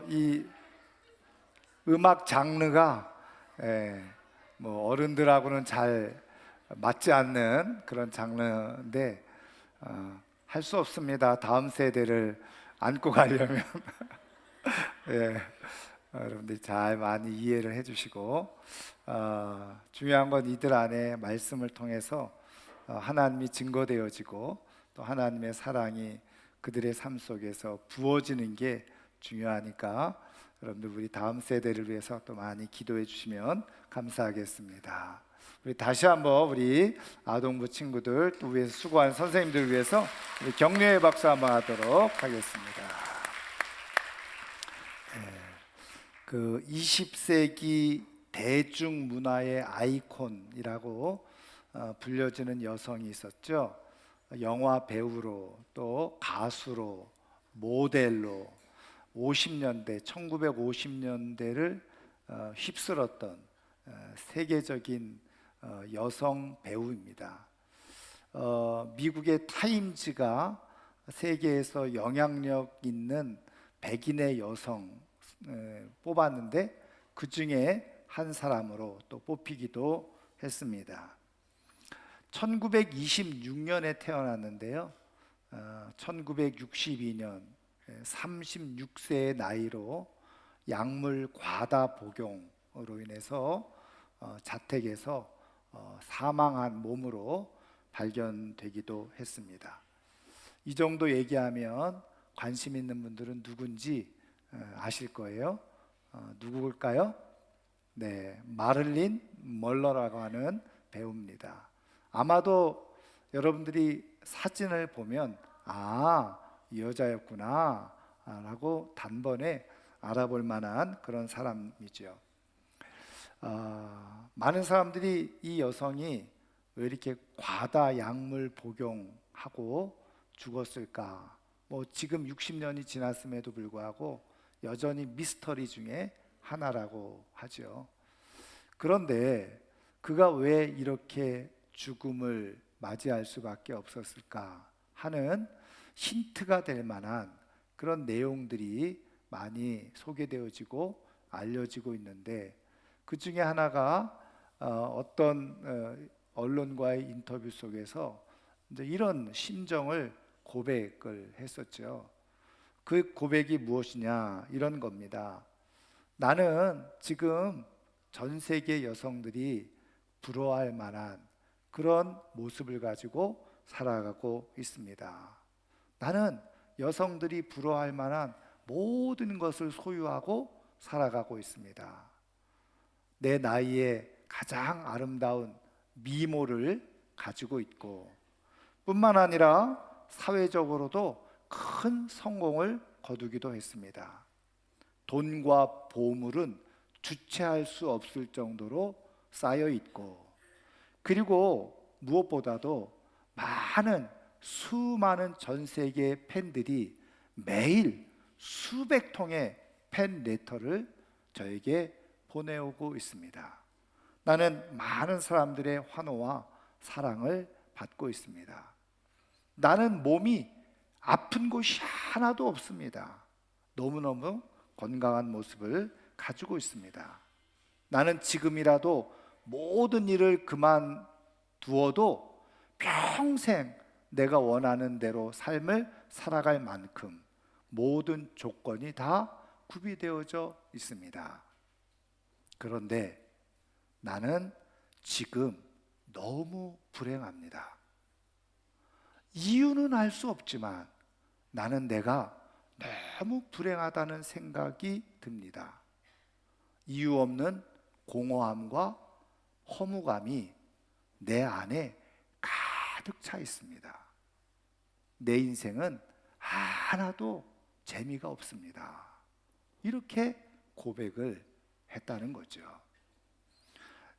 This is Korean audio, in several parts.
이 음악 장르가 뭐 어른들하고는 잘 맞지 않는 그런 장르인데 할 수 없습니다. 다음 세대를 안고 가려면 예, 여러분들이 잘 많이 이해를 해주시고 중요한 건 이들 안에 말씀을 통해서 하나님이 증거되어지고 또 하나님의 사랑이 그들의 삶 속에서 부어지는 게 중요하니까 여러분들 우리 다음 세대를 위해서 또 많이 기도해 주시면 감사하겠습니다. 우리 다시 한번 우리 아동부 친구들 또 위에서 수고하는 선생님들 위해서 우리 격려의 박수 한번 하도록 하겠습니다. 그 20세기 대중문화의 아이콘이라고 불려지는 여성이 있었죠. 영화 배우로 또 가수로 모델로 1950년대를 휩쓸었던 세계적인 여성 배우입니다. 미국의 타임즈가 세계에서 영향력 있는 백인의 여성 뽑았는데 그 중에 한 사람으로 또 뽑히기도 했습니다. 1926년에 태어났는데요. 1962년 36세의 나이로 약물 과다 복용으로 인해서 자택에서 사망한 몸으로 발견되기도 했습니다. 이 정도 얘기하면 관심 있는 분들은 누군지 아실 거예요. 누구일까요? 네, 마릴린 먼로라고 하는 배우입니다. 아마도 여러분들이 사진을 보면 이 여자였구나 라고 단번에 알아볼 만한 그런 사람이죠. 많은 사람들이 이 여성이 왜 이렇게 과다 약물 복용하고 죽었을까? 뭐 지금 60년이 지났음에도 불구하고 여전히 미스터리 중에 하나라고 하죠. 그런데 그가 왜 이렇게 죽음을 맞이할 수밖에 없었을까 하는 힌트가 될 만한 그런 내용들이 많이 소개되어지고 알려지고 있는데 그 중에 하나가 어떤 언론과의 인터뷰 속에서 이제 이런 심정을 고백을 했었죠. 그 고백이 무엇이냐 이런 겁니다. 나는 지금 전 세계 여성들이 부러워할 만한 그런 모습을 가지고 살아가고 있습니다. 나는 여성들이 부러워할 만한 모든 것을 소유하고 살아가고 있습니다. 내 나이에 가장 아름다운 미모를 가지고 있고 뿐만 아니라 사회적으로도 큰 성공을 거두기도 했습니다. 돈과 보물은 주체할 수 없을 정도로 쌓여 있고 그리고 무엇보다도 수많은 전 세계 팬들이 매일 수백 통의 팬 레터를 저에게 보내오고 있습니다. 나는 많은 사람들의 환호와 사랑을 받고 있습니다. 나는 몸이 아픈 곳이 하나도 없습니다. 너무너무 건강한 모습을 가지고 있습니다. 나는 지금이라도 모든 일을 그만두어도 평생 내가 원하는 대로 삶을 살아갈 만큼 모든 조건이 다 구비되어져 있습니다. 그런데 나는 지금 너무 불행합니다. 이유는 알 수 없지만 나는 내가 너무 불행하다는 생각이 듭니다. 이유 없는 공허함과 허무감이 내 안에 가득 차 있습니다. 내 인생은 하나도 재미가 없습니다. 이렇게 고백을 했다는 거죠.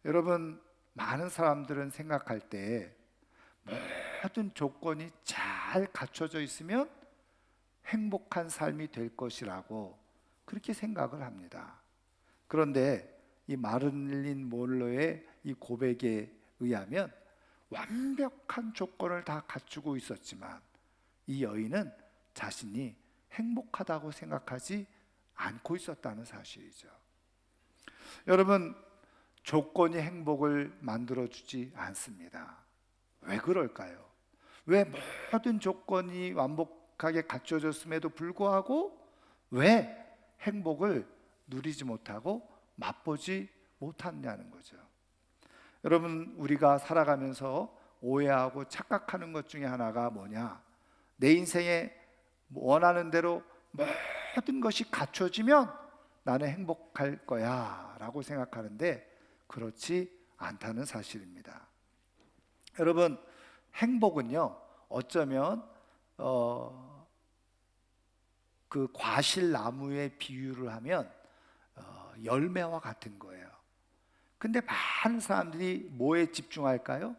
여러분, 많은 사람들은 생각할 때 모든 조건이 잘 갖춰져 있으면 행복한 삶이 될 것이라고 그렇게 생각을 합니다. 그런데 이 마릴린 먼로의 이 고백에 의하면 완벽한 조건을 다 갖추고 있었지만 이 여인은 자신이 행복하다고 생각하지 않고 있었다는 사실이죠. 여러분, 조건이 행복을 만들어주지 않습니다. 왜 그럴까요? 왜 모든 조건이 완벽하게 갖춰졌음에도 불구하고 왜 행복을 누리지 못하고 맛보지 못하냐는 거죠. 여러분, 우리가 살아가면서 오해하고 착각하는 것 중에 하나가 뭐냐? 내 인생에 원하는 대로 모든 것이 갖춰지면 나는 행복할 거야 라고 생각하는데 그렇지 않다는 사실입니다. 여러분, 행복은요, 어쩌면 그 과실나무에 비유를 하면 열매와 같은 거예요. 근데 많은 사람들이 뭐에 집중할까요?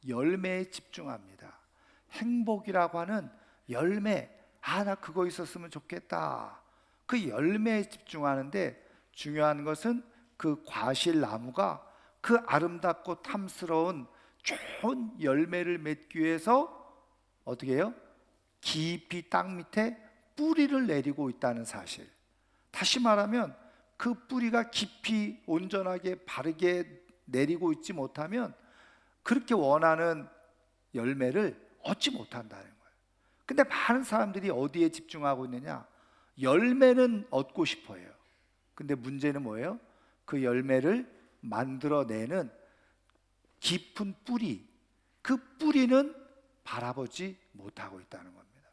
열매에 집중합니다. 행복이라고 하는 열매, 나 그거 있었으면 좋겠다. 그 열매에 집중하는데 중요한 것은 그 과실나무가 그 아름답고 탐스러운 좋은 열매를 맺기 위해서 어떻게 해요? 깊이 땅 밑에 뿌리를 내리고 있다는 사실. 다시 말하면 그 뿌리가 깊이 온전하게 바르게 내리고 있지 못하면 그렇게 원하는 열매를 얻지 못한다는 거예요. 근데 많은 사람들이 어디에 집중하고 있느냐? 열매는 얻고 싶어요. 근데 문제는 뭐예요? 그 열매를 만들어내는 깊은 뿌리, 그 뿌리는 바라보지 못하고 있다는 겁니다.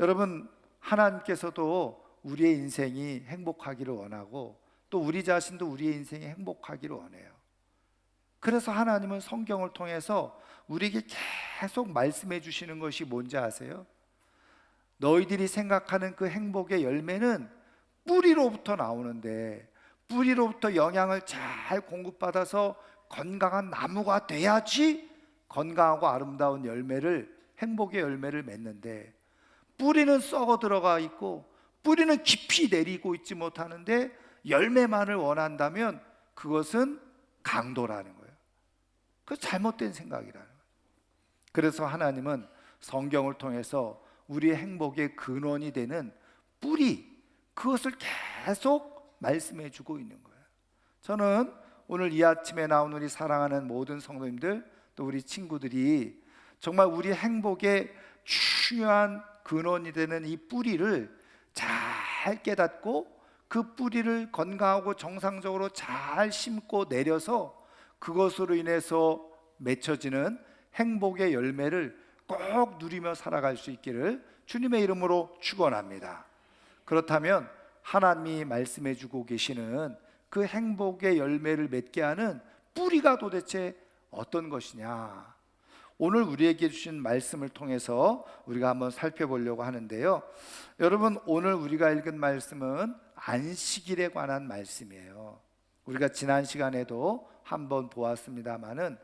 여러분, 하나님께서도 우리의 인생이 행복하기를 원하고 또 우리 자신도 우리의 인생이 행복하기를 원해요. 그래서 하나님은 성경을 통해서 우리에게 계속 말씀해 주시는 것이 뭔지 아세요? 너희들이 생각하는 그 행복의 열매는 뿌리로부터 나오는데 뿌리로부터 영양을 잘 공급받아서 건강한 나무가 돼야지 건강하고 아름다운 열매를, 행복의 열매를 맺는데 뿌리는 썩어 들어가 있고 뿌리는 깊이 내리고 있지 못하는데 열매만을 원한다면 그것은 강도라는 거예요. 그 잘못된 생각이라는 거예요. 그래서 하나님은 성경을 통해서 우리의 행복의 근원이 되는 뿌리, 그것을 계속 말씀해 주고 있는 거예요. 저는 오늘 이 아침에 나온 우리 사랑하는 모든 성도님들 또 우리 친구들이 정말 우리 행복의 중요한 근원이 되는 이 뿌리를 잘 깨닫고 그 뿌리를 건강하고 정상적으로 잘 심고 내려서 그것으로 인해서 맺혀지는 행복의 열매를 꼭 누리며 살아갈 수 있기를 주님의 이름으로 축원합니다. 그렇다면 하나님이 말씀해 주고 계시는 그 행복의 열매를 맺게 하는 뿌리가 도대체 어떤 것이냐? 오늘 우리에게 주신 말씀을 통해서 우리가 한번 살펴보려고 하는데요. 여러분, 오늘 우리가 읽은 말씀은 안식일에 관한 말씀이에요. 우리가 지난 시간에도 한번 보았습니다마는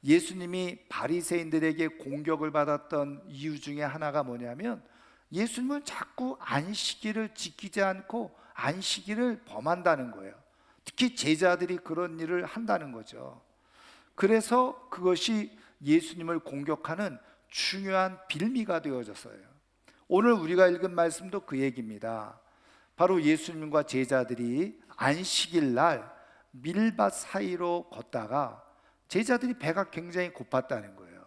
예수님이 바리새인들에게 공격을 받았던 이유 중에 하나가 뭐냐면 예수님은 자꾸 안식일을 지키지 않고 안식일을 범한다는 거예요. 특히 제자들이 그런 일을 한다는 거죠. 그래서 그것이 예수님을 공격하는 중요한 빌미가 되어졌어요. 오늘 우리가 읽은 말씀도 그 얘기입니다. 바로 예수님과 제자들이 안식일 날 밀밭 사이로 걷다가 제자들이 배가 굉장히 고팠다는 거예요.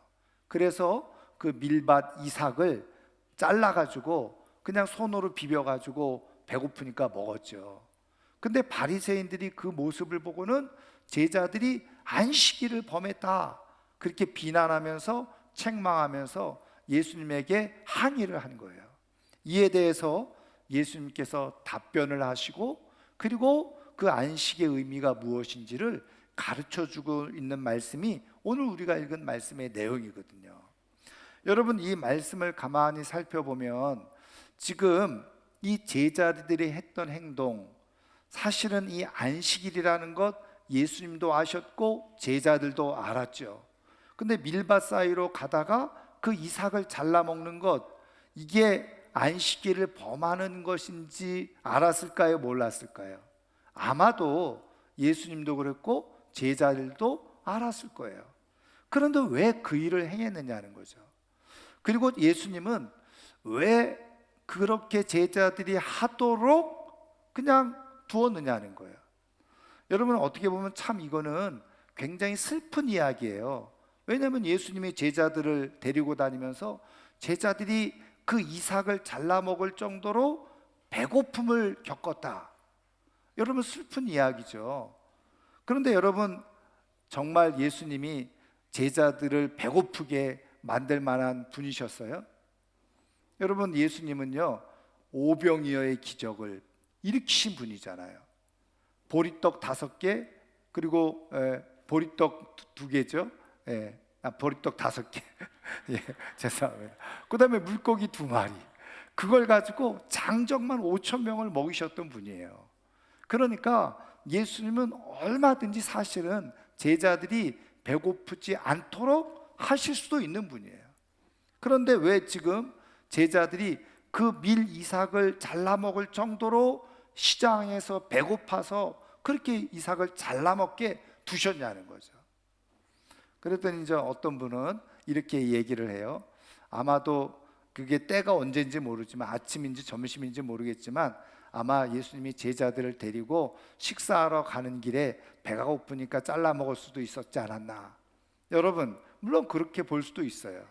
그래서 그 밀밭 이삭을 잘라가지고 그냥 손으로 비벼가지고 배고프니까 먹었죠. 근데 바리새인들이 그 모습을 보고는 제자들이 안식일을 범했다 그렇게 비난하면서 책망하면서 예수님에게 항의를 한 거예요. 이에 대해서 예수님께서 답변을 하시고 그리고 그 안식의 의미가 무엇인지를 가르쳐주고 있는 말씀이 오늘 우리가 읽은 말씀의 내용이거든요. 여러분, 이 말씀을 가만히 살펴보면 지금 이 제자들이 했던 행동, 사실은 이 안식일이라는 것 예수님도 아셨고 제자들도 알았죠. 근데 밀밭 사이로 가다가 그 이삭을 잘라 먹는 것, 이게 안식일을 범하는 것인지 알았을까요? 몰랐을까요? 아마도 예수님도 그랬고 제자들도 알았을 거예요. 그런데 왜 그 일을 행했느냐는 거죠. 그리고 예수님은 왜 그렇게 제자들이 하도록 그냥 두었느냐는 거예요. 여러분, 어떻게 보면 참 이거는 굉장히 슬픈 이야기예요. 왜냐하면 예수님이 제자들을 데리고 다니면서 제자들이 그 이삭을 잘라 먹을 정도로 배고픔을 겪었다. 여러분, 슬픈 이야기죠. 그런데 여러분, 정말 예수님이 제자들을 배고프게 만들 만한 분이셨어요? 여러분, 예수님은요, 오병이어의 기적을 일으키신 분이잖아요. 보리떡 5개, 그리고 보리떡 2개죠. 보리떡 5개. 예, 죄송합니다. 그 다음에 물고기 2마리. 그걸 가지고 장정만 5,000명을 먹이셨던 분이에요. 그러니까 예수님은 얼마든지 사실은 제자들이 배고프지 않도록 하실 수도 있는 분이에요. 그런데 왜 지금 제자들이 그 밀 이삭을 잘라 먹을 정도로 시장에서 배고파서 그렇게 이삭을 잘라 먹게 두셨냐는 거죠. 그랬더니 이제 어떤 분은 이렇게 얘기를 해요. 아마도 그게 때가 언제인지 모르지만, 아침인지 점심인지 모르겠지만, 아마 예수님이 제자들을 데리고 식사하러 가는 길에 배가 고프니까 잘라 먹을 수도 있었지 않았나. 여러분, 물론 그렇게 볼 수도 있어요.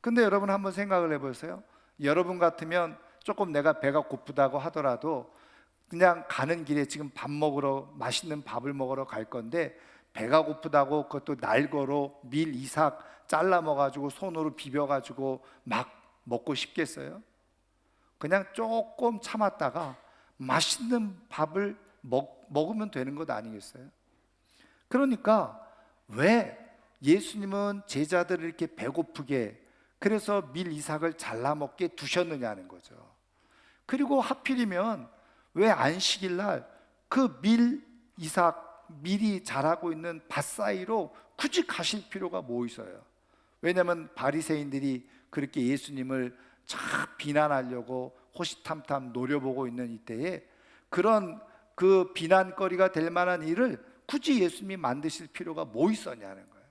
근데 여러분 한번 생각을 해보세요. 여러분 같으면 조금 내가 배가 고프다고 하더라도 그냥 가는 길에 지금 밥 먹으러, 맛있는 밥을 먹으러 갈 건데 배가 고프다고 그것도 날거로 밀 이삭 잘라 먹어가지고 손으로 비벼가지고 막 먹고 싶겠어요? 그냥 조금 참았다가 맛있는 밥을 먹으면 되는 것 아니겠어요? 그러니까 왜 예수님은 제자들을 이렇게 배고프게, 그래서 밀 이삭을 잘라 먹게 두셨느냐는 거죠. 그리고 하필이면 왜 안식일 날 그 밀이 자라고 있는 밭 사이로 굳이 가실 필요가 뭐 있어요? 왜냐하면 바리새인들이 그렇게 예수님을 참 비난하려고 호시탐탐 노려보고 있는 이때에 그런 그 비난거리가 될 만한 일을 굳이 예수님이 만드실 필요가 뭐 있었냐는 거예요.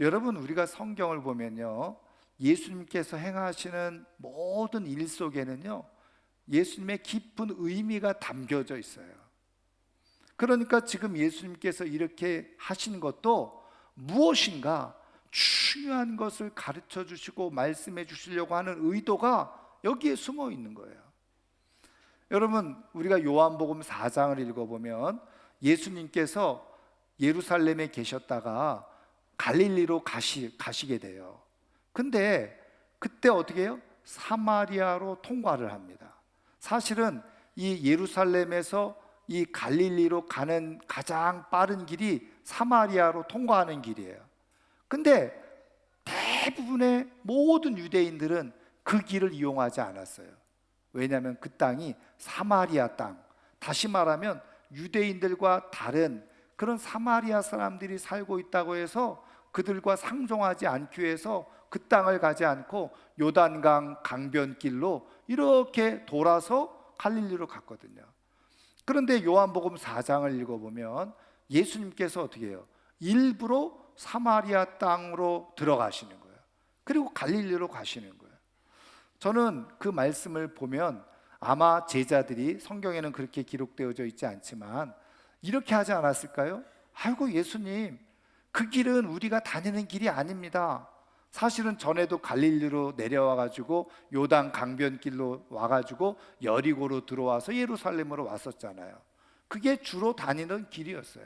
여러분, 우리가 성경을 보면요, 예수님께서 행하시는 모든 일 속에는요, 예수님의 깊은 의미가 담겨져 있어요. 그러니까 지금 예수님께서 이렇게 하신 것도 무엇인가 중요한 것을 가르쳐 주시고 말씀해 주시려고 하는 의도가 여기에 숨어 있는 거예요. 여러분, 우리가 요한복음 4장을 읽어보면 예수님께서 예루살렘에 계셨다가 갈릴리로 가시게 돼요. 근데 그때 어떻게 해요? 사마리아로 통과를 합니다. 사실은 이 예루살렘에서 이 갈릴리로 가는 가장 빠른 길이 사마리아로 통과하는 길이에요. 근데 대부분의 모든 유대인들은 그 길을 이용하지 않았어요. 왜냐하면 그 땅이 사마리아 땅, 다시 말하면 유대인들과 다른 그런 사마리아 사람들이 살고 있다고 해서 그들과 상종하지 않기 위해서 그 땅을 가지 않고 요단강 강변길로 이렇게 돌아서 갈릴리로 갔거든요. 그런데 요한복음 4장을 읽어보면 예수님께서 어떻게 해요? 일부러 사마리아 땅으로 들어가시는 거예요. 그리고 갈릴리로 가시는 거예요. 저는 그 말씀을 보면 아마 제자들이, 성경에는 그렇게 기록되어져 있지 않지만 이렇게 하지 않았을까요? 아이고, 예수님, 그 길은 우리가 다니는 길이 아닙니다. 사실은 전에도 갈릴리로 내려와가지고 요단 강변길로 와가지고 여리고로 들어와서 예루살렘으로 왔었잖아요. 그게 주로 다니는 길이었어요.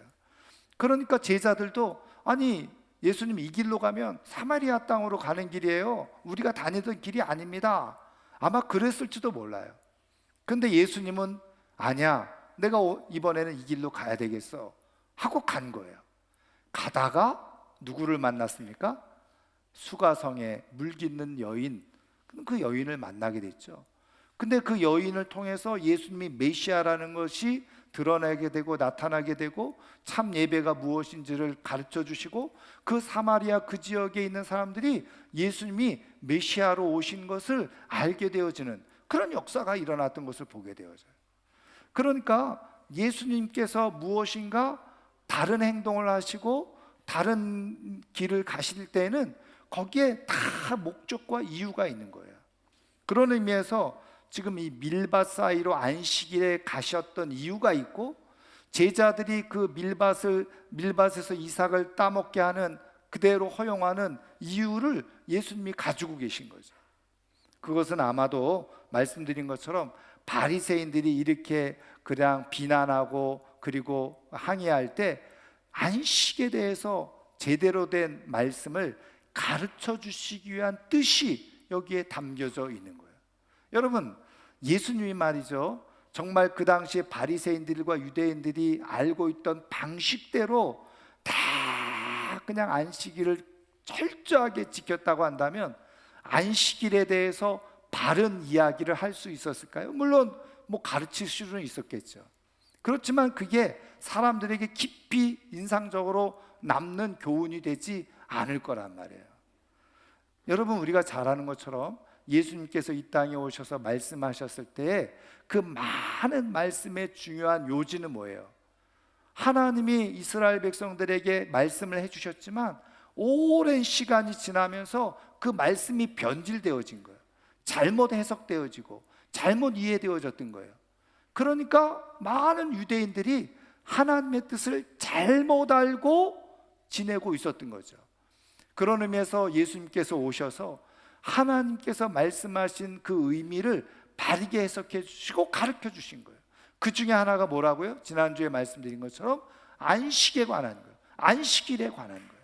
그러니까 제자들도, 아니, 예수님, 이 길로 가면 사마리아 땅으로 가는 길이에요. 우리가 다니던 길이 아닙니다. 아마 그랬을지도 몰라요. 근데 예수님은 아니야, 내가 이번에는 이 길로 가야 되겠어 하고 간 거예요. 가다가 누구를 만났습니까? 수가성에 물 깃는 여인, 그 여인을 만나게 됐죠. 근데 그 여인을 통해서 예수님이 메시아라는 것이 드러나게 되고 나타나게 되고 참 예배가 무엇인지를 가르쳐 주시고, 그 사마리아 그 지역에 있는 사람들이 예수님이 메시아로 오신 것을 알게 되어지는 그런 역사가 일어났던 것을 보게 되어져요. 그러니까 예수님께서 무엇인가 다른 행동을 하시고 다른 길을 가실 때는 거기에 다 목적과 이유가 있는 거예요. 그런 의미에서 지금 이 밀밭 사이로 안식일에 가셨던 이유가 있고, 제자들이 그 밀밭에서 이삭을 따먹게 하는, 그대로 허용하는 이유를 예수님이 가지고 계신 거죠. 그것은 아마도 말씀드린 것처럼 바리새인들이 이렇게 그냥 비난하고 그리고 항의할 때 안식에 대해서 제대로 된 말씀을 가르쳐 주시기 위한 뜻이 여기에 담겨져 있는 거예요. 여러분, 예수님이 말이죠, 정말 그 당시에 바리새인들과 유대인들이 알고 있던 방식대로 다 그냥 안식일을 철저하게 지켰다고 한다면 안식일에 대해서 바른 이야기를 할 수 있었을까요? 물론 뭐 가르칠 수는 있었겠죠. 그렇지만 그게 사람들에게 깊이 인상적으로 남는 교훈이 되지 않을 거란 말이에요. 여러분, 우리가 잘 아는 것처럼 예수님께서 이 땅에 오셔서 말씀하셨을 때 그 많은 말씀의 중요한 요지는 뭐예요? 하나님이 이스라엘 백성들에게 말씀을 해주셨지만 오랜 시간이 지나면서 그 말씀이 변질되어진 거예요. 잘못 해석되어지고 잘못 이해되어졌던 거예요. 그러니까 많은 유대인들이 하나님의 뜻을 잘못 알고 지내고 있었던 거죠. 그런 의미에서 예수님께서 오셔서 하나님께서 말씀하신 그 의미를 바르게 해석해 주시고 가르쳐 주신 거예요. 그 중에 하나가 뭐라고요? 지난주에 말씀드린 것처럼 안식에 관한 거예요. 안식일에 관한 거예요.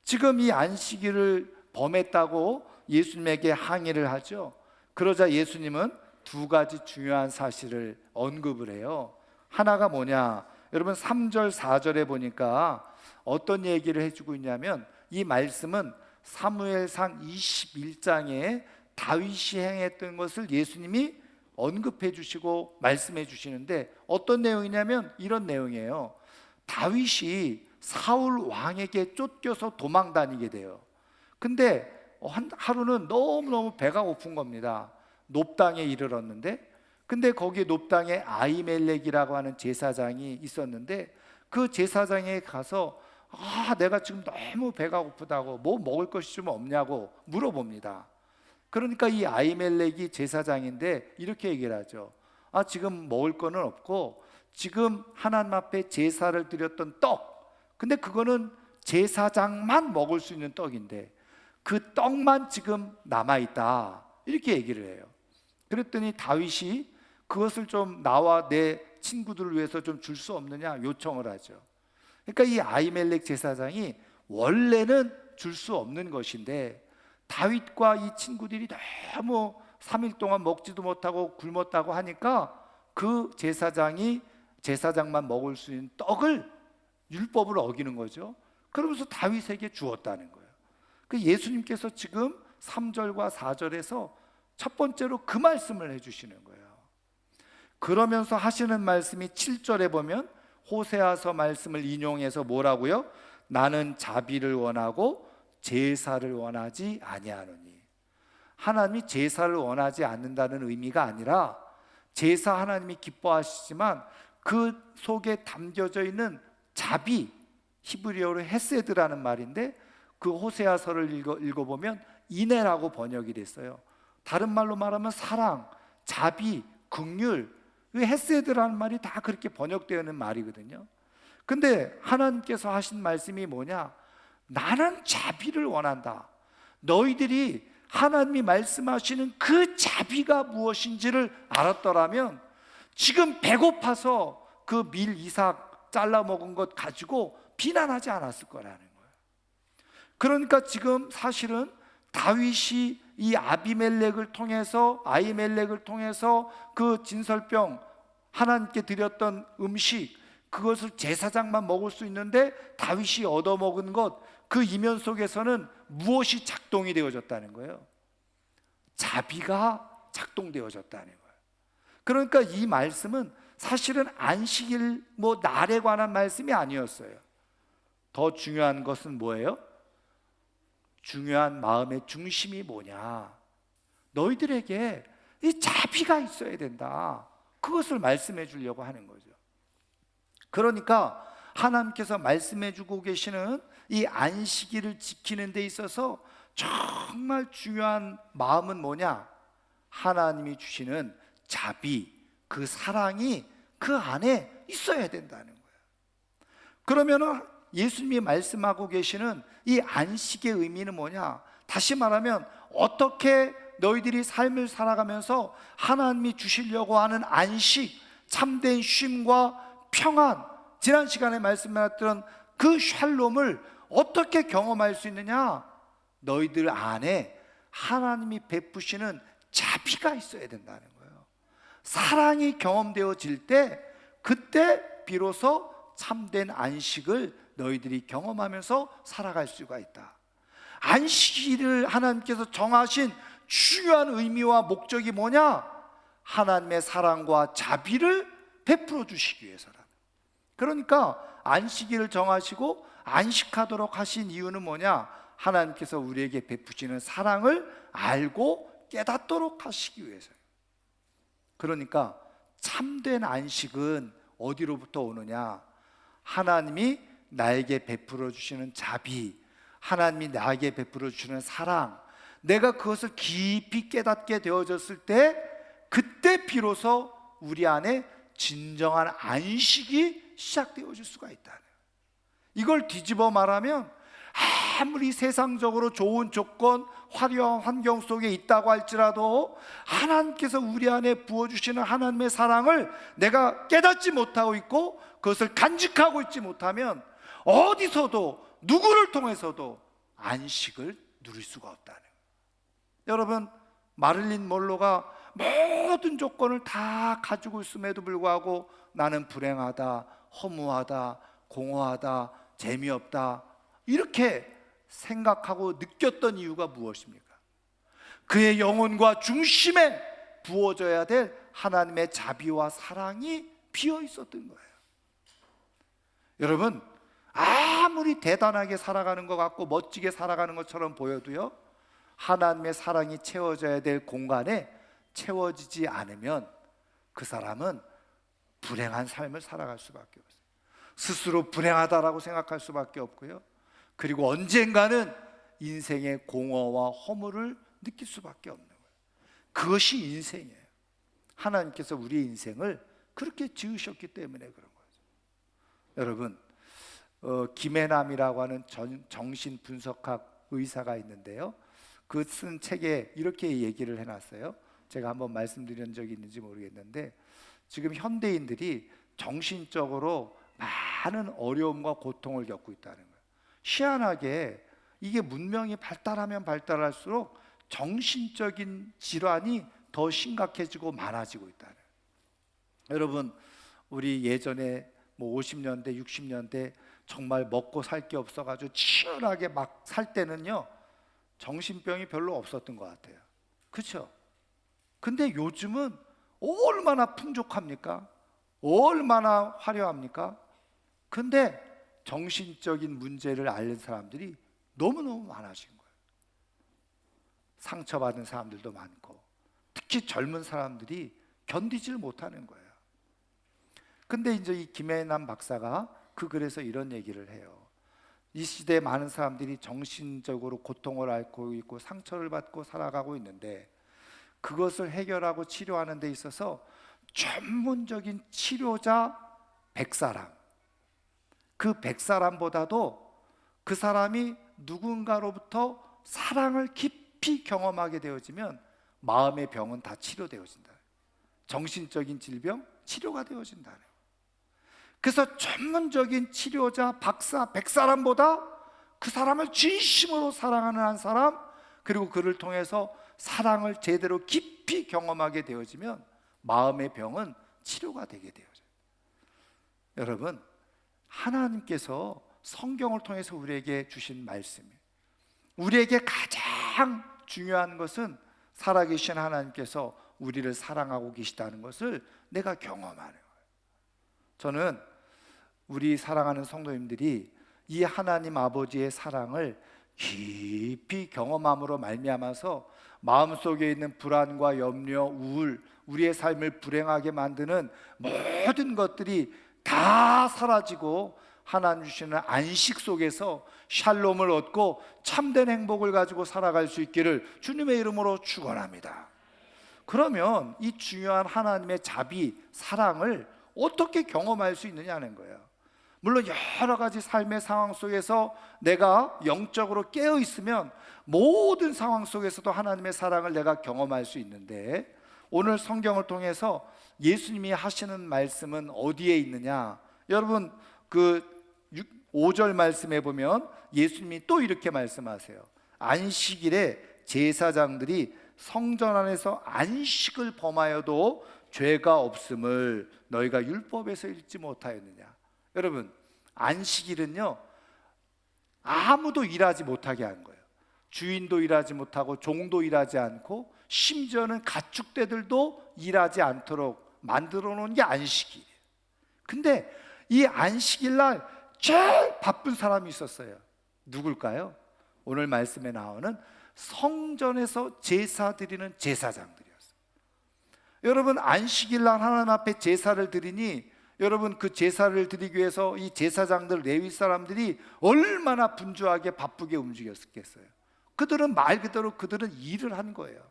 지금 이 안식일을 범했다고 예수님에게 항의를 하죠. 그러자 예수님은 두 가지 중요한 사실을 언급을 해요. 하나가 뭐냐? 여러분 3절 4절에 보니까 어떤 얘기를 해주고 있냐면, 이 말씀은 사무엘상 21장에 다윗이 행했던 것을 예수님이 언급해 주시고 말씀해 주시는데, 어떤 내용이냐면 이런 내용이에요. 다윗이 사울 왕에게 쫓겨서 도망 다니게 돼요. 근데 하루는 너무너무 배가 고픈 겁니다. 높당에 이르렀는데, 근데 거기에 높당에 아히멜렉이라고 하는 제사장이 있었는데, 그 제사장에 가서 내가 지금 너무 배가 고프다고, 뭐 먹을 것이 좀 없냐고 물어봅니다. 그러니까 이 아히멜렉이 제사장인데 이렇게 얘기를 하죠. 지금 먹을 거는 없고 지금 하나님 앞에 제사를 드렸던 떡, 근데 그거는 제사장만 먹을 수 있는 떡인데 그 떡만 지금 남아있다, 이렇게 얘기를 해요. 그랬더니 다윗이 그것을 좀 나와 내 친구들을 위해서 좀 줄 수 없느냐 요청을 하죠. 그러니까 이 아히멜렉 제사장이 원래는 줄 수 없는 것인데, 다윗과 이 친구들이 너무 3일 동안 먹지도 못하고 굶었다고 하니까 그 제사장만 먹을 수 있는 떡을, 율법을 어기는 거죠. 그러면서 다윗에게 주었다는 거예요. 그 예수님께서 지금 3절과 4절에서 첫 번째로 그 말씀을 해주시는 거예요. 그러면서 하시는 말씀이 7절에 보면 호세아서 말씀을 인용해서 뭐라고요? 나는 자비를 원하고 제사를 원하지 아니하노니. 하나님이 제사를 원하지 않는다는 의미가 아니라, 제사 하나님이 기뻐하시지만 그 속에 담겨져 있는 자비, 히브리어로 헤세드라는 말인데, 그 호세아서를 읽어보면 인애라고 번역이 됐어요. 다른 말로 말하면 사랑, 자비, 긍휼, 헤세드라는 말이 다 그렇게 번역되어 있는 말이거든요. 근데 하나님께서 하신 말씀이 뭐냐? 나는 자비를 원한다. 너희들이 하나님이 말씀하시는 그 자비가 무엇인지를 알았더라면 지금 배고파서 그 밀 이삭 잘라 먹은 것 가지고 비난하지 않았을 거라는 거예요. 그러니까 지금 사실은 다윗이 이 아히멜렉을 통해서 그 진설병, 하나님께 드렸던 음식, 그것을 제사장만 먹을 수 있는데 다윗이 얻어먹은 것, 그 이면 속에서는 무엇이 작동이 되어졌다는 거예요? 자비가 작동되어졌다는 거예요. 그러니까 이 말씀은 사실은 안식일 날에 관한 말씀이 아니었어요. 더 중요한 것은 뭐예요? 중요한 마음의 중심이 뭐냐? 너희들에게 이 자비가 있어야 된다. 그것을 말씀해 주려고 하는 거죠. 그러니까 하나님께서 말씀해 주고 계시는 이 안식일을 지키는 데 있어서 정말 중요한 마음은 뭐냐? 하나님이 주시는 자비, 그 사랑이 그 안에 있어야 된다는 거예요. 그러면 예수님이 말씀하고 계시는 이 안식의 의미는 뭐냐? 다시 말하면 어떻게 너희들이 삶을 살아가면서 하나님이 주시려고 하는 안식, 참된 쉼과 평안, 지난 시간에 말씀드렸던 그 샬롬을 어떻게 경험할 수 있느냐? 너희들 안에 하나님이 베푸시는 자비가 있어야 된다는 거예요. 사랑이 경험되어질 때, 그때 비로소 참된 안식을 너희들이 경험하면서 살아갈 수가 있다. 안식일을 하나님께서 정하신 중요한 의미와 목적이 뭐냐? 하나님의 사랑과 자비를 베풀어 주시기 위해서라. 그러니까 안식일을 정하시고 안식하도록 하신 이유는 뭐냐? 하나님께서 우리에게 베푸시는 사랑을 알고 깨닫도록 하시기 위해서예요. 그러니까 참된 안식은 어디로부터 오느냐? 하나님이 나에게 베풀어 주시는 자비, 하나님이 나에게 베풀어 주시는 사랑, 내가 그것을 깊이 깨닫게 되어졌을 때, 그때 비로소 우리 안에 진정한 안식이 시작되어질 수가 있다는, 이걸 뒤집어 말하면 아무리 세상적으로 좋은 조건, 화려한 환경 속에 있다고 할지라도 하나님께서 우리 안에 부어주시는 하나님의 사랑을 내가 깨닫지 못하고 있고 그것을 간직하고 있지 못하면 어디서도 누구를 통해서도 안식을 누릴 수가 없다는 거예요. 여러분, 마릴린 먼로가 모든 조건을 다 가지고 있음에도 불구하고 나는 불행하다, 허무하다, 공허하다, 재미없다, 이렇게 생각하고 느꼈던 이유가 무엇입니까? 그의 영혼과 중심에 부어져야 될 하나님의 자비와 사랑이 비어 있었던 거예요. 여러분, 아무리 대단하게 살아가는 것 같고 멋지게 살아가는 것처럼 보여도요, 하나님의 사랑이 채워져야 될 공간에 채워지지 않으면 그 사람은 불행한 삶을 살아갈 수밖에 없어요. 스스로 불행하다라고 생각할 수밖에 없고요, 그리고 언젠가는 인생의 공허와 허물을 느낄 수밖에 없는 거예요. 그것이 인생이에요. 하나님께서 우리의 인생을 그렇게 지으셨기 때문에 그런 거죠. 여러분, 김혜남이라고 하는 정신분석학 의사가 있는데요, 그 쓴 책에 이렇게 얘기를 해놨어요. 제가 한번 말씀드린 적이 있는지 모르겠는데, 지금 현대인들이 정신적으로 많은 어려움과 고통을 겪고 있다는 거예요. 희한하게 이게 문명이 발달하면 발달할수록 정신적인 질환이 더 심각해지고 많아지고 있다는 거예요. 여러분, 우리 예전에 50년대, 60년대 정말 먹고 살 게 없어가지고 치열하게 막 살 때는요, 정신병이 별로 없었던 것 같아요. 그렇죠? 근데 요즘은 얼마나 풍족합니까? 얼마나 화려합니까? 근데 정신적인 문제를 앓는 사람들이 너무너무 많아진 거예요. 상처받은 사람들도 많고, 특히 젊은 사람들이 견디질 못하는 거예요. 근데 이제 이 김혜남 박사가 그 글에서 이런 얘기를 해요. 이 시대에 많은 사람들이 정신적으로 고통을 앓고 있고 상처를 받고 살아가고 있는데, 그것을 해결하고 치료하는 데 있어서 전문적인 치료자 100사람, 그 100사람보다도 그 사람이 누군가로부터 사랑을 깊이 경험하게 되어지면 마음의 병은 다 치료되어진다. 정신적인 질병 치료가 되어진다. 그래서 전문적인 치료자 박사 100사람보다 그 사람을 진심으로 사랑하는 한 사람, 그리고 그를 통해서 사랑을 제대로 깊이 경험하게 되어지면 마음의 병은 치료가 되게 되어져요. 여러분, 하나님께서 성경을 통해서 우리에게 주신 말씀이에요. 우리에게 가장 중요한 것은 살아계신 하나님께서 우리를 사랑하고 계시다는 것을 내가 경험하는 거예요. 저는 우리 사랑하는 성도님들이 이 하나님 아버지의 사랑을 깊이 경험함으로 말미암아서 마음속에 있는 불안과 염려, 우울, 우리의 삶을 불행하게 만드는 모든 것들이 다 사라지고 하나님 주시는 안식 속에서 샬롬을 얻고 참된 행복을 가지고 살아갈 수 있기를 주님의 이름으로 축원합니다. 그러면 이 중요한 하나님의 자비, 사랑을 어떻게 경험할 수 있느냐는 거예요. 물론 여러 가지 삶의 상황 속에서 내가 영적으로 깨어 있으면 모든 상황 속에서도 하나님의 사랑을 내가 경험할 수 있는데, 오늘 성경을 통해서 예수님이 하시는 말씀은 어디에 있느냐? 여러분, 그 5절 말씀에 보면 예수님이 또 이렇게 말씀하세요. 안식일에 제사장들이 성전 안에서 안식을 범하여도 죄가 없음을 너희가 율법에서 읽지 못하였느냐. 여러분, 안식일은요, 아무도 일하지 못하게 한 거예요. 주인도 일하지 못하고 종도 일하지 않고 심지어는 가축대들도 일하지 않도록 만들어 놓은 게 안식일이에요. 근데 이 안식일 날 제일 바쁜 사람이 있었어요. 누굴까요? 오늘 말씀에 나오는 성전에서 제사 드리는 제사장들이었어요. 여러분, 안식일 날 하나님 앞에 제사를 드리니 여러분, 그 제사를 드리기 위해서 이 제사장들, 레위 사람들이 얼마나 분주하게 바쁘게 움직였겠어요. 그들은 말 그대로 그들은 일을 한 거예요.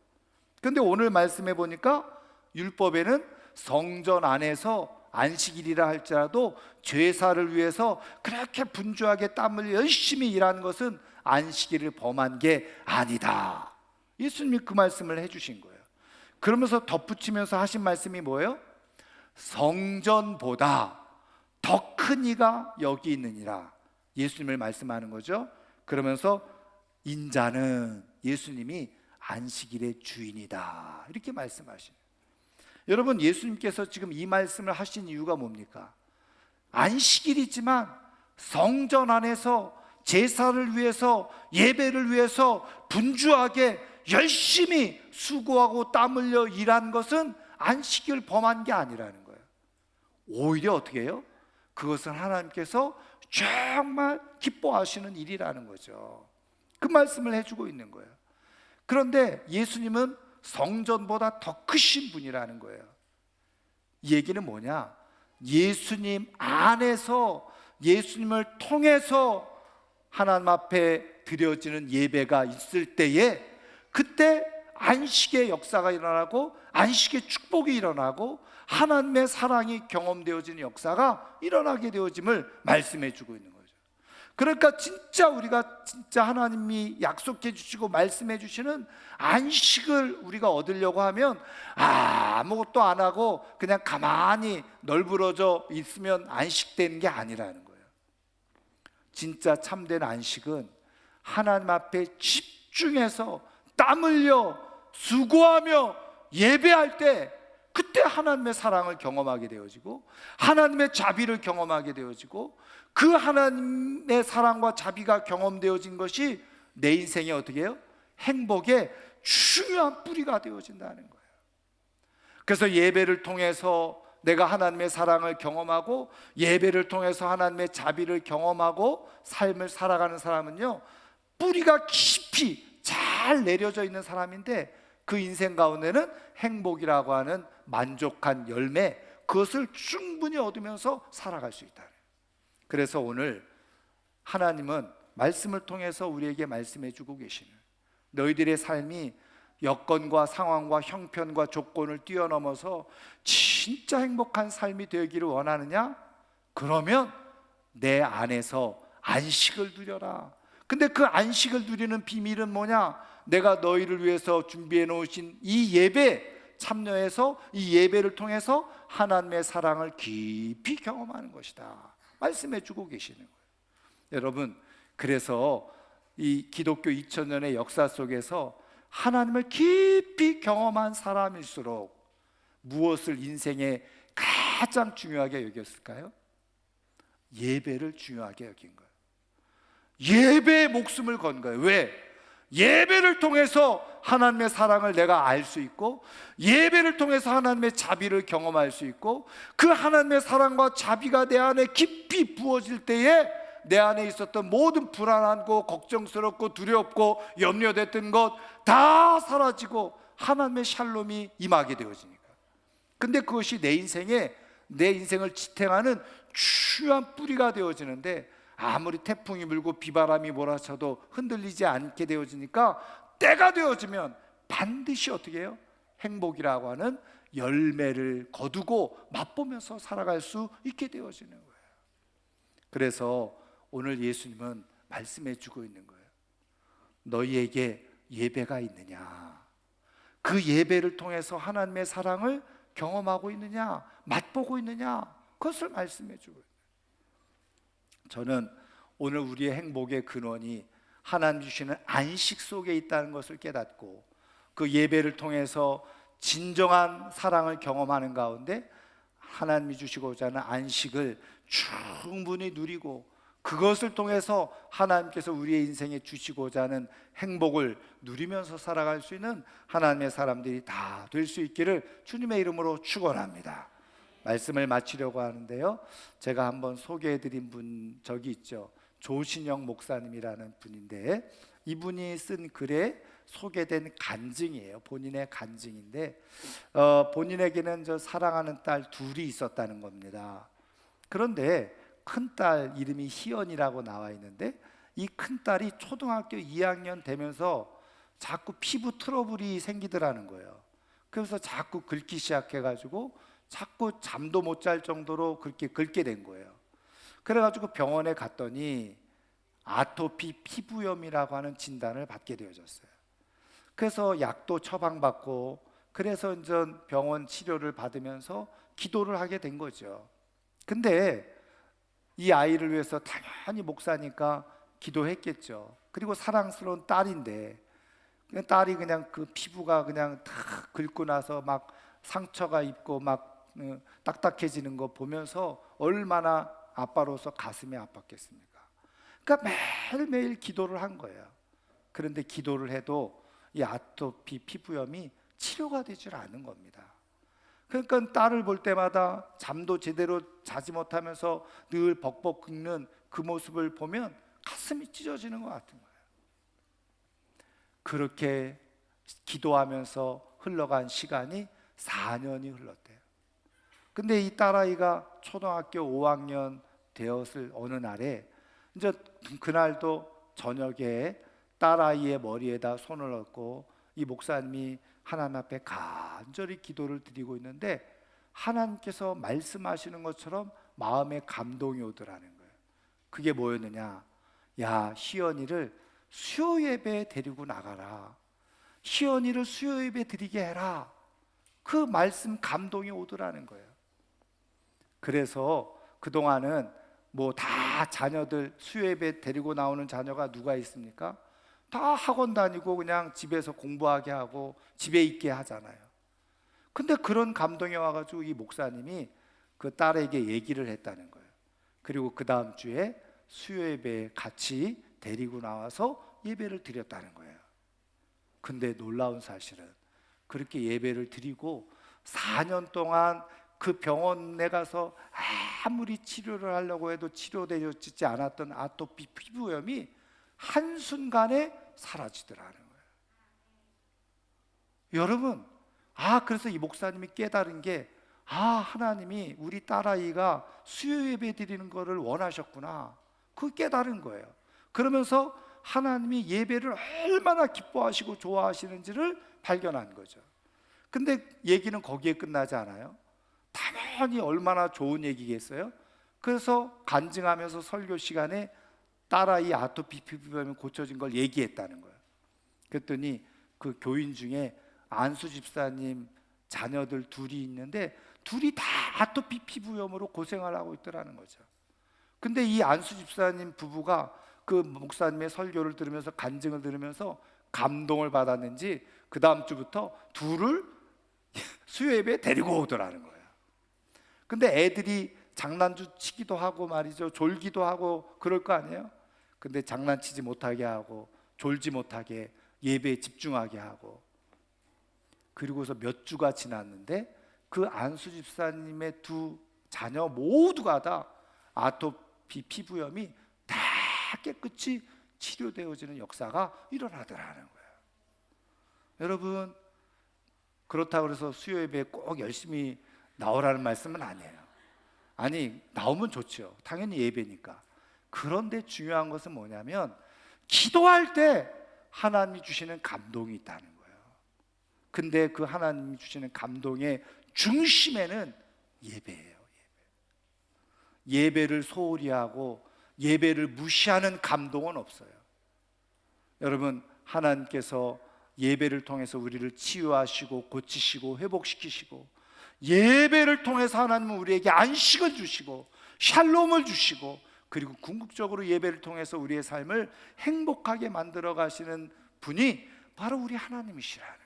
그런데 오늘 말씀해 보니까 율법에는 성전 안에서 안식일이라 할지라도 제사를 위해서 그렇게 분주하게 땀을 열심히 일하는 것은 안식일을 범한 게 아니다. 예수님이 그 말씀을 해주신 거예요. 그러면서 덧붙이면서 하신 말씀이 뭐예요? 성전보다 더 큰 이가 여기 있느니라. 예수님을 말씀하는 거죠. 그러면서 인자는 예수님이 안식일의 주인이다, 이렇게 말씀하시네요. 여러분, 예수님께서 지금 이 말씀을 하신 이유가 뭡니까? 안식일이지만 성전 안에서 제사를 위해서, 예배를 위해서 분주하게 열심히 수고하고 땀 흘려 일한 것은 안식일 범한 게 아니라는 거예요. 오히려 어떻게 해요? 그것은 하나님께서 정말 기뻐하시는 일이라는 거죠. 그 말씀을 해주고 있는 거예요. 그런데 예수님은 성전보다 더 크신 분이라는 거예요. 이 얘기는 뭐냐? 예수님 안에서, 예수님을 통해서 하나님 앞에 드려지는 예배가 있을 때에, 그때 안식의 역사가 일어나고 안식의 축복이 일어나고 하나님의 사랑이 경험되어지는 역사가 일어나게 되어짐을 말씀해 주고 있는 거죠. 그러니까 진짜 우리가 진짜 하나님이 약속해 주시고 말씀해 주시는 안식을 우리가 얻으려고 하면 아무것도 안 하고 그냥 가만히 널브러져 있으면 안식되는 게 아니라는 거예요. 진짜 참된 안식은 하나님 앞에 집중해서 땀 흘려 수고하며 예배할 때, 그때 하나님의 사랑을 경험하게 되어지고 하나님의 자비를 경험하게 되어지고, 그 하나님의 사랑과 자비가 경험되어진 것이 내 인생에 어떻게 해요? 행복의 중요한 뿌리가 되어진다는 거예요. 그래서 예배를 통해서 내가 하나님의 사랑을 경험하고 예배를 통해서 하나님의 자비를 경험하고 삶을 살아가는 사람은요, 뿌리가 깊이 잘 내려져 있는 사람인데, 그 인생 가운데는 행복이라고 하는 만족한 열매, 그것을 충분히 얻으면서 살아갈 수 있다. 그래서 오늘 하나님은 말씀을 통해서 우리에게 말씀해 주고 계시는, 너희들의 삶이 여건과 상황과 형편과 조건을 뛰어넘어서 진짜 행복한 삶이 되기를 원하느냐? 그러면 내 안에서 안식을 누려라. 근데 그 안식을 누리는 비밀은 뭐냐? 내가 너희를 위해서 준비해 놓으신 이 예배 참여해서 이 예배를 통해서 하나님의 사랑을 깊이 경험하는 것이다, 말씀해 주고 계시는 거예요. 여러분, 그래서 이 기독교 2000년의 역사 속에서 하나님을 깊이 경험한 사람일수록 무엇을 인생에 가장 중요하게 여겼을까요? 예배를 중요하게 여긴 거예요. 예배에 목숨을 건 거예요. 왜? 예배를 통해서 하나님의 사랑을 내가 알 수 있고, 예배를 통해서 하나님의 자비를 경험할 수 있고, 그 하나님의 사랑과 자비가 내 안에 깊이 부어질 때에 내 안에 있었던 모든 불안하고 걱정스럽고 두렵고 염려됐던 것 다 사라지고 하나님의 샬롬이 임하게 되어지니까. 근데 그것이 내 인생을 지탱하는 중요한 뿌리가 되어지는데, 아무리 태풍이 불고 비바람이 몰아쳐도 흔들리지 않게 되어지니까 때가 되어지면 반드시 어떻게 해요? 행복이라고 하는 열매를 거두고 맛보면서 살아갈 수 있게 되어지는 거예요. 그래서 오늘 예수님은 말씀해 주고 있는 거예요. 너희에게 예배가 있느냐? 그 예배를 통해서 하나님의 사랑을 경험하고 있느냐? 맛보고 있느냐? 그것을 말씀해 주고 있어요. 저는 오늘 우리의 행복의 근원이 하나님 주시는 안식 속에 있다는 것을 깨닫고 그 예배를 통해서 진정한 사랑을 경험하는 가운데 하나님이 주시고자 하는 안식을 충분히 누리고 그것을 통해서 하나님께서 우리의 인생에 주시고자 하는 행복을 누리면서 살아갈 수 있는 하나님의 사람들이 다 될 수 있기를 주님의 이름으로 축원합니다. 말씀을 마치려고 하는데요, 제가 한번 소개해드린 분 저기 있죠. 조신영 목사님이라는 분인데 이분이 쓴 글에 소개된 간증이에요. 본인의 간증인데 본인에게는 저 사랑하는 딸 둘이 있었다는 겁니다. 그런데 큰딸 이름이 희연이라고 나와 있는데 이 큰딸이 초등학교 2학년 되면서 자꾸 피부 트러블이 생기더라는 거예요. 그래서 자꾸 긁기 시작해가지고 자꾸 잠도 못 잘 정도로 그렇게 긁게 된 거예요. 그래가지고 병원에 갔더니 아토피 피부염이라고 하는 진단을 받게 되어졌어요. 그래서 약도 처방받고 그래서 이제 병원 치료를 받으면서 기도를 하게 된 거죠. 근데 이 아이를 위해서 당연히 목사니까 기도했겠죠. 그리고 사랑스러운 딸인데 딸이 그냥 그 피부가 그냥 다 긁고 나서 막 상처가 있고 막 딱딱해지는 거 보면서 얼마나 아빠로서 가슴이 아팠겠습니까? 그러니까 매일매일 기도를 한 거예요. 그런데 기도를 해도 이 아토피 피부염이 치료가 되질 않은 겁니다. 그러니까 딸을 볼 때마다 잠도 제대로 자지 못하면서 늘 벅벅 긁는 그 모습을 보면 가슴이 찢어지는 것 같은 거예요. 그렇게 기도하면서 흘러간 시간이 4년이 흘렀대요. 근데 이 딸아이가 초등학교 5학년 되었을 어느 날에 이제 그날도 저녁에 딸아이의 머리에다 손을 얹고 이 목사님이 하나님 앞에 간절히 기도를 드리고 있는데 하나님께서 말씀하시는 것처럼 마음에 감동이 오더라는 거예요. 그게 뭐였느냐? 야, 희연이를 수요 예배에 데리고 나가라. 희연이를 수요 예배 드리게 해라. 그 말씀 감동이 오더라는 거예요. 그래서 그동안은 뭐 다 자녀들 수요 예배 데리고 나오는 자녀가 누가 있습니까? 다 학원 다니고 그냥 집에서 공부하게 하고 집에 있게 하잖아요. 근데 그런 감동이 와가지고 이 목사님이 그 딸에게 얘기를 했다는 거예요. 그리고 그 다음 주에 수요 예배에 같이 데리고 나와서 예배를 드렸다는 거예요. 근데 놀라운 사실은 그렇게 예배를 드리고 4년 동안 그 병원에 가서 아무리 치료를 하려고 해도 치료되지 않았던 아토피 피부염이 한순간에 사라지더라는 거예요. 여러분, 그래서 이 목사님이 깨달은 게 하나님이 우리 딸아이가 수요 예배 드리는 거를 원하셨구나. 그 깨달은 거예요. 그러면서 하나님이 예배를 얼마나 기뻐하시고 좋아하시는지를 발견한 거죠. 근데 얘기는 거기에 끝나지 않아요. 당연히 얼마나 좋은 얘기겠어요. 그래서 간증하면서 설교 시간에 딸아이 아토피 피부염이 고쳐진 걸 얘기했다는 거예요. 그랬더니 그 교인 중에 안수 집사님 자녀들 둘이 있는데 둘이 다 아토피 피부염으로 고생을 하고 있더라는 거죠. 근데 이 안수 집사님 부부가 그 목사님의 설교를 들으면서 간증을 들으면서 감동을 받았는지 그 다음 주부터 둘을 수요 예배에 데리고 오더라는 거예요. 근데 애들이 장난주 치기도 하고 말이죠, 졸기도 하고 그럴 거 아니에요. 근데 장난치지 못하게 하고 졸지 못하게 예배에 집중하게 하고, 그리고서 몇 주가 지났는데 그 안수 집사님의 두 자녀 모두가 다 아토피 피부염이 다 깨끗이 치료되어지는 역사가 일어나더라는 거예요. 여러분, 그렇다고 해서 수요 예배에 꼭 열심히 나오라는 말씀은 아니에요. 아니, 나오면 좋죠. 당연히 예배니까. 그런데 중요한 것은 뭐냐면 기도할 때 하나님이 주시는 감동이 있다는 거예요. 근데 그 하나님이 주시는 감동의 중심에는 예배예요. 예배를 소홀히 하고 예배를 무시하는 감동은 없어요. 여러분, 하나님께서 예배를 통해서 우리를 치유하시고 고치시고 회복시키시고, 예배를 통해서 하나님은 우리에게 안식을 주시고 샬롬을 주시고, 그리고 궁극적으로 예배를 통해서 우리의 삶을 행복하게 만들어 가시는 분이 바로 우리 하나님이시라는 거예요.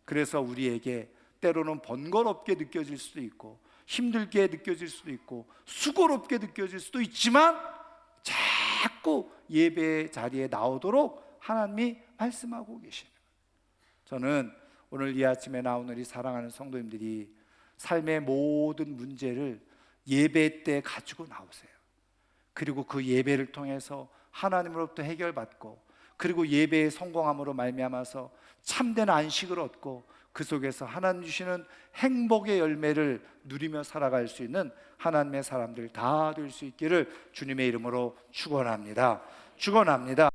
그래서 우리에게 때로는 번거롭게 느껴질 수도 있고 힘들게 느껴질 수도 있고 수고롭게 느껴질 수도 있지만, 자꾸 예배 자리에 나오도록 하나님이 말씀하고 계시는 거예요. 저는 오늘 이 아침에 나온 우리 사랑하는 성도님들이 삶의 모든 문제를 예배 때 가지고 나오세요. 그리고 그 예배를 통해서 하나님으로부터 해결받고, 그리고 예배에 성공함으로 말미암아서 참된 안식을 얻고, 그 속에서 하나님 주시는 행복의 열매를 누리며 살아갈 수 있는 하나님의 사람들 다 될 수 있기를 주님의 이름으로 축원합니다. 축원합니다.